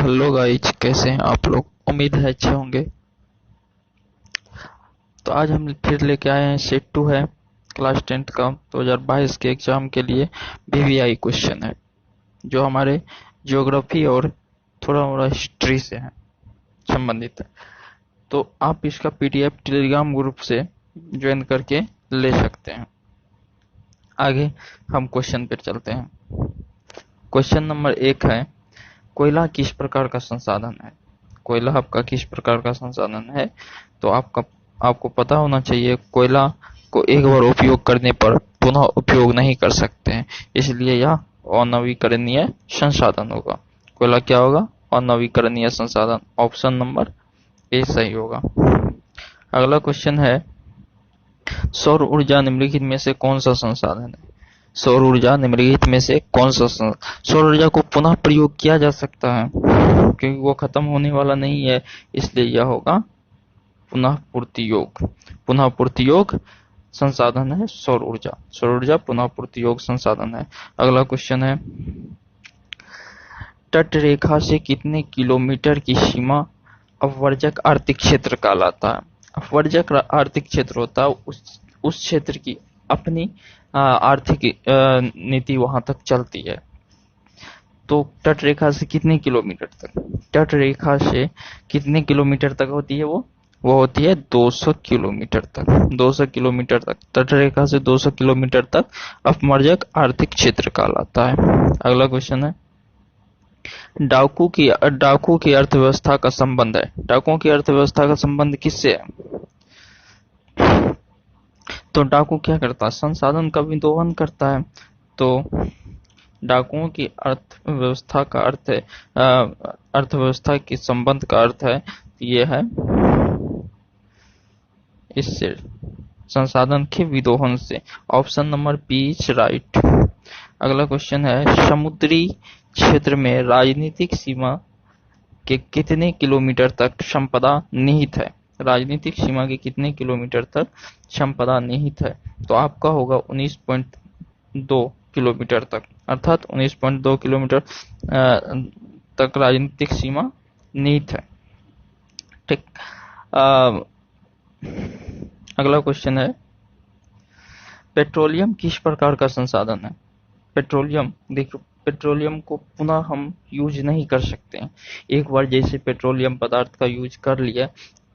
Hello guys, कैसे हैं आप लोग। उम्मीद है अच्छे होंगे। तो आज हम फिर लेके आए हैं सेट 2 है क्लास 10th का 2022 के एग्जाम के लिए वीवीआई क्वेश्चन है, जो हमारे ज्योग्राफी और थोड़ा मोड़ा हिस्ट्री से है संबंधित है। तो आप इसका पीडीएफ टेलीग्राम ग्रुप से ज्वाइन करके ले सकते हैं। आगे हम क्वेश्चन पर चलते हैं। क्वेश्चन नंबर 1 है, कोयला किस प्रकार का संसाधन है। कोयला आपका किस प्रकार का संसाधन है। तो आपको पता होना चाहिए, कोयला को एक बार उपयोग करने पर पुनः उपयोग नहीं कर सकते हैं, इसलिए यह अनवीकरणीय संसाधन होगा। कोयला क्या होगा? अनवीकरणीय संसाधन। ऑप्शन नंबर ए सही होगा। अगला क्वेश्चन है, सौर ऊर्जा निम्नलिखित में से कौन सा संसाधन है। सौर ऊर्जा निम्नलिखित में से कौन सा सौर ऊर्जा को पुनः प्रयोग किया जा सकता है, क्योंकि वो खत्म होने वाला नहीं है, इसलिए यह होगा पुनः पूर्ति योग। पुनः पूर्ति योग संसाधन है सौर ऊर्जा। सौर ऊर्जा पुनः पूर्ति योग संसाधन है। अगला क्वेश्चन है, तट रेखा से कितने किलोमीटर की सीमा अपवर्जक आर्थिक क्षेत्र कहलाता है। अपवर्जक आर्थिक क्षेत्र होता है उस क्षेत्र की अपनी आर्थिक नीति वहां तक चलती है। तो तट रेखा से कितने किलोमीटर तक, तट रेखा से कितने किलोमीटर तक होती है वो होती है 200 किलोमीटर तक। 200 किलोमीटर तक तट रेखा से 200 किलोमीटर तक अपवर्जक आर्थिक क्षेत्र कहलाता है। अगला क्वेश्चन है, डाकू की अर्थव्यवस्था का संबंध है। डाकुओं की अर्थव्यवस्था का संबंध किससे है। तो डाकू क्या करता है? संसाधन का भी दोहन करता है। तो डाकुओं की अर्थव्यवस्था का अर्थ है, अर्थव्यवस्था के संबंध का अर्थ है, ये है इससे संसाधन के विदोहन से। Option number B is right. अगला क्वेश्चन है, समुद्री क्षेत्र में राजनीतिक सीमा के कितने किलोमीटर तक संपदा निहित है। राजनीतिक सीमा के कितने किलोमीटर तक संपदा निहित है। तो आपका होगा 19.2 किलोमीटर तक, अर्थात 19.2 किलोमीटर तक राजनीतिक सीमा निहित है। ठीक। अगला क्वेश्चन है, पेट्रोलियम किस प्रकार का संसाधन है। पेट्रोलियम, देखो पेट्रोलियम को पुनः हम यूज नहीं कर सकते हैं। एक बार जैसे पेट्रोलियम पदार्थ का यूज कर लिया,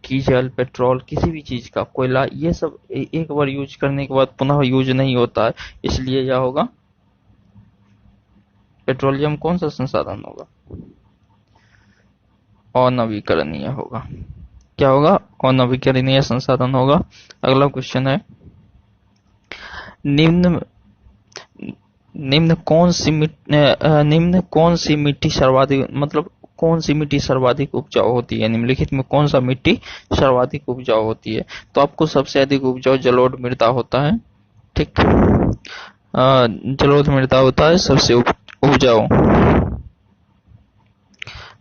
डीजल, पेट्रोल, किसी भी चीज का, कोयला, ये सब एक बार यूज करने के बाद पुनः यूज नहीं होता है, इसलिए यह होगा पेट्रोलियम कौन सा संसाधन होगा? अनवीकरणीय होगा। क्या होगा? अनवीकरणीय संसाधन होगा। अगला क्वेश्चन है, निम्न कौन सी मिट्टी सर्वाधिक, मतलब कौन सी मिट्टी सर्वाधिक उपजाऊ होती है। निम्नलिखित में कौन सा मिट्टी सर्वाधिक उपजाऊ होती है। तो आपको सबसे अधिक उपजाऊ जलोढ़ मृदा होता है। ठीक, जलोढ़ मृदा होता है सबसे उपजाऊ।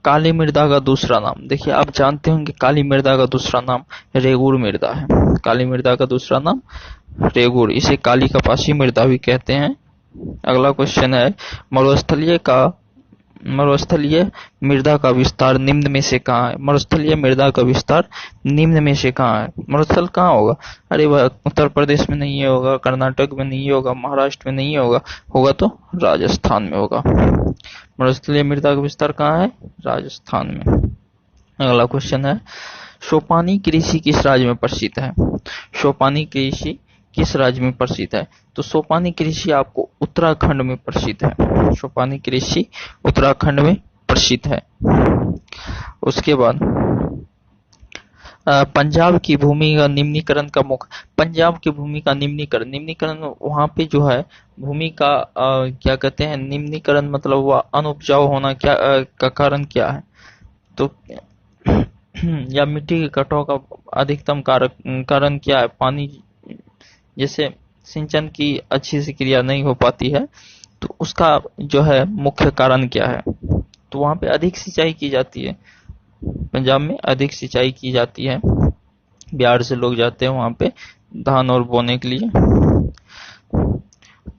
काली मृदा का दूसरा नाम, देखिए आप जानते होंगे काली मृदा का दूसरा नाम रेगुर मृदा है। काली मृदा का दूसरा नाम रेगुर, इसे काली कपासी मृदा भी कहते हैं। अगला क्वेश्चन है, मरुस्थलीय मृदा का विस्तार निम्न में से कहाँ है। मरुस्थलीय मृदा का विस्तार निम्न में से कहाँ है। मरुस्थल कहाँ होगा? अरे वह उत्तर प्रदेश में नहीं होगा, कर्नाटक में नहीं होगा, महाराष्ट्र में नहीं होगा, होगा तो राजस्थान में होगा। मरुस्थलीय मृदा का विस्तार कहाँ है? राजस्थान में। अगला क्वेश्चन है, सोपानी कृषि किस राज्य में प्रसिद्ध है। सोपानी कृषि किस राज्य में प्रसिद्ध है। तो सोपानी कृषि आपको उत्तराखंड में प्रसिद्ध है। सोपानी कृषि उत्तराखंड में प्रसिद्ध है। उसके बाद पंजाब की भूमि का निम्नीकरण का मुख्य, पंजाब की भूमि का निम्नीकरण वहां पे जो है भूमि का क्या कहते हैं, निम्नीकरण मतलब वह अनुपजाऊ होना, क्या का कारण क्या है। तो या मिट्टी के कटाव का अधिकतम कारण क्या है। पानी, जैसे सिंचन की अच्छी सी क्रिया नहीं हो पाती है, तो उसका जो है मुख्य कारण क्या है। तो वहां पे अधिक सिंचाई की जाती है, पंजाब में अधिक सिंचाई की जाती है। बिहार से लोग जाते हैं वहां पे धान और बोने के लिए।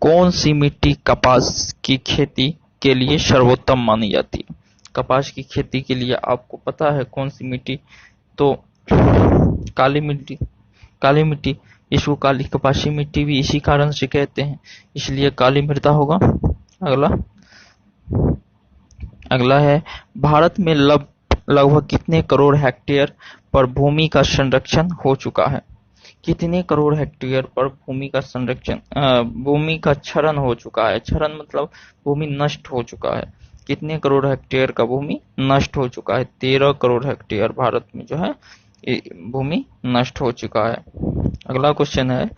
कौन सी मिट्टी कपास की खेती के लिए सर्वोत्तम मानी जाती है। कपास की खेती के लिए आपको पता है कौन सी मिट्टी? तो काली मिट्टी। काली मिट्टी, इसको काली कपासी मिट्टी भी इसी कारण से कहते हैं, इसलिए काली मृदा होगा। अगला अगला है, भारत में लगभग कितने करोड़ हेक्टेयर पर भूमि का संरक्षण हो चुका है? कितने करोड़ हेक्टेयर पर भूमि का संरक्षण भूमि का क्षरण हो चुका है? क्षरण मतलब भूमि नष्ट हो चुका है। कितने करोड़ हेक्टेयर का भूमि नष्ट हो चुका है? 13 करोड़ हेक्टेयर भारत में जो है भूमि नष्ट हो चुका है। अगला क्वेश्चन है,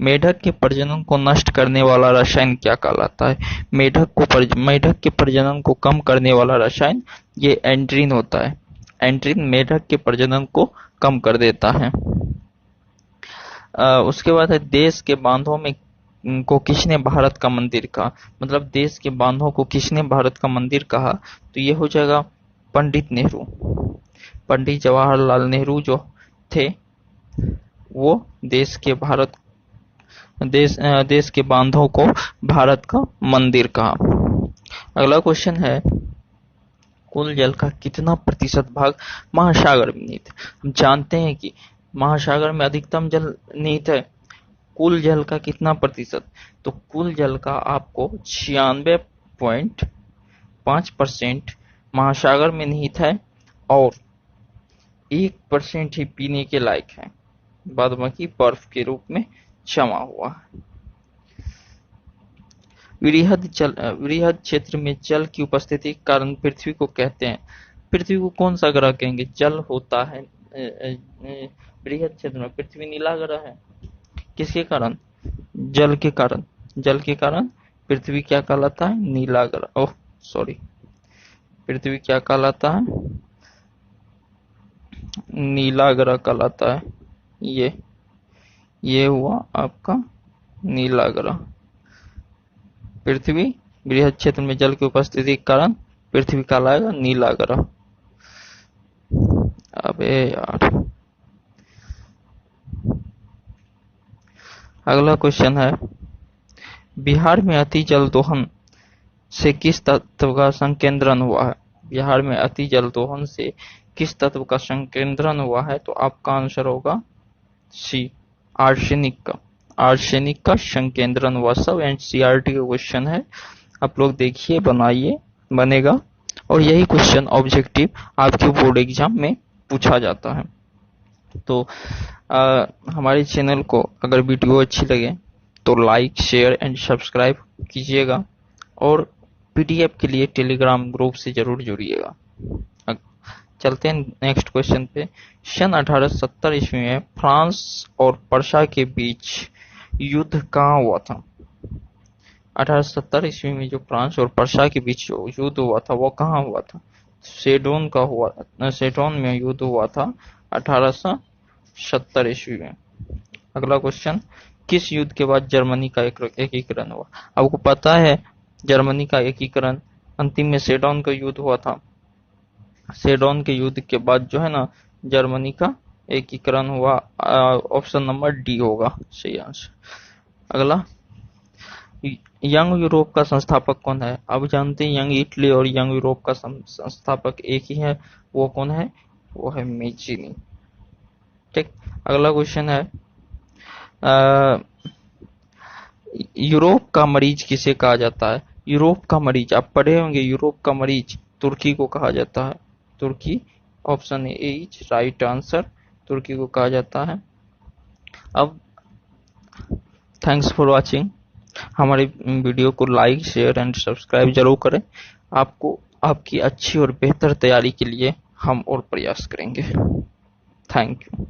मेढक के प्रजनन को नष्ट करने वाला रसायन क्या कहलाता है? मेढक के प्रजनन को कम करने वाला रसायन ये एंड्रीन होता है। एंड्रीन मेढक के प्रजनन को कम कर देता है। उसके बाद है, देश के बांधों में को किसने भारत का मंदिर कहा? मतलब देश के बांधों को किसने भारत का मंदिर कहा? तो ये हो जाएगा पंडित नेहरू। पंडित जवाहरलाल नेहरू जो थे वो देश के बांधों को भारत का मंदिर कहा। अगला क्वेश्चन है, कुल जल का कितना प्रतिशत भाग महासागर में निहित है? हम जानते हैं कि महासागर में अधिकतम जल निहित है। कुल जल का कितना प्रतिशत? तो कुल जल का आपको 96.5% महासागर में निहित है और 1% ही पीने के लायक है, बाद बाकी बर्फ के रूप में जमा हुआ है। वृहद क्षेत्र में जल की उपस्थिति के कारण पृथ्वी को कहते हैं। पृथ्वी को कौन सा ग्रह कहेंगे? जल होता है वृहद क्षेत्र में। पृथ्वी नीला ग्रह है, किसके कारण? जल के कारण। जल के कारण पृथ्वी क्या कहलाता है? नीला ग्रह। ओह सॉरी, पृथ्वी क्या कहलाता है? नीला ग्रह कहलाता है। ये हुआ आपका नीला ग्रह। पृथ्वी बृहद क्षेत्र में जल की उपस्थिति के कारण पृथ्वी कहलाएगा नीला ग्रह। अबे यार, अगला क्वेश्चन है, बिहार में अति जल दोहन से किस तत्व का संकेंद्रण हुआ है? बिहार में अति जल दोहन से किस तत्व का संकेंद्रण हुआ है? तो आपका आंसर होगा सी, आर्सेनिक का। आर्सेनिक का संकेंद्रण हुआ। सब एनसीईआरटी का क्वेश्चन है, आप लोग देखिए, बनाइए, बनेगा। और यही क्वेश्चन ऑब्जेक्टिव आपके बोर्ड एग्जाम में पूछा जाता है। तो हमारे चैनल को अगर वीडियो अच्छी लगे तो लाइक, शेयर एंड सब्सक्राइब कीजिएगा और पीडीएफ के लिए टेलीग्राम ग्रुप से जरूर जुड़िएगा। चलते हैं नेक्स्ट क्वेश्चन पे। सन 1870 ईस्वी में फ्रांस और पर्सा के बीच युद्ध कहाँ हुआ था? 1870 ईस्वी में जो फ्रांस और पर्सा के बीच जो युद्ध हुआ था वो कहाँ हुआ था? सेडोन में युद्ध हुआ था 1870 ईस्वी में। अगला क्वेश्चन, किस युद्ध के बाद जर्मनी का एकीकरण हुआ? आपको पता है जर्मनी का एकीकरण अंतिम में सेडोन का युद्ध हुआ था। सेडोन के युद्ध के बाद जो है ना जर्मनी का एकीकरण हुआ। ऑप्शन नंबर डी होगा सही आंसर। अगला, यंग यूरोप का संस्थापक कौन है? आप जानते हैं यंग इटली और यंग यूरोप का संस्थापक एक ही है, वो कौन है? वो है मेजीनी। ठीक। अगला क्वेश्चन है, यूरोप का मरीज किसे कहा जाता है? यूरोप का मरीज, आप पढ़े होंगे, यूरोप का मरीज तुर्की को कहा जाता है। तुर्की, option A is right answer, तुर्की को कहा जाता है। अब थैंक्स फॉर वाचिंग। हमारे वीडियो को लाइक, शेयर एंड सब्सक्राइब जरूर करें। आपको आपकी अच्छी और बेहतर तैयारी के लिए हम और प्रयास करेंगे। Thank you.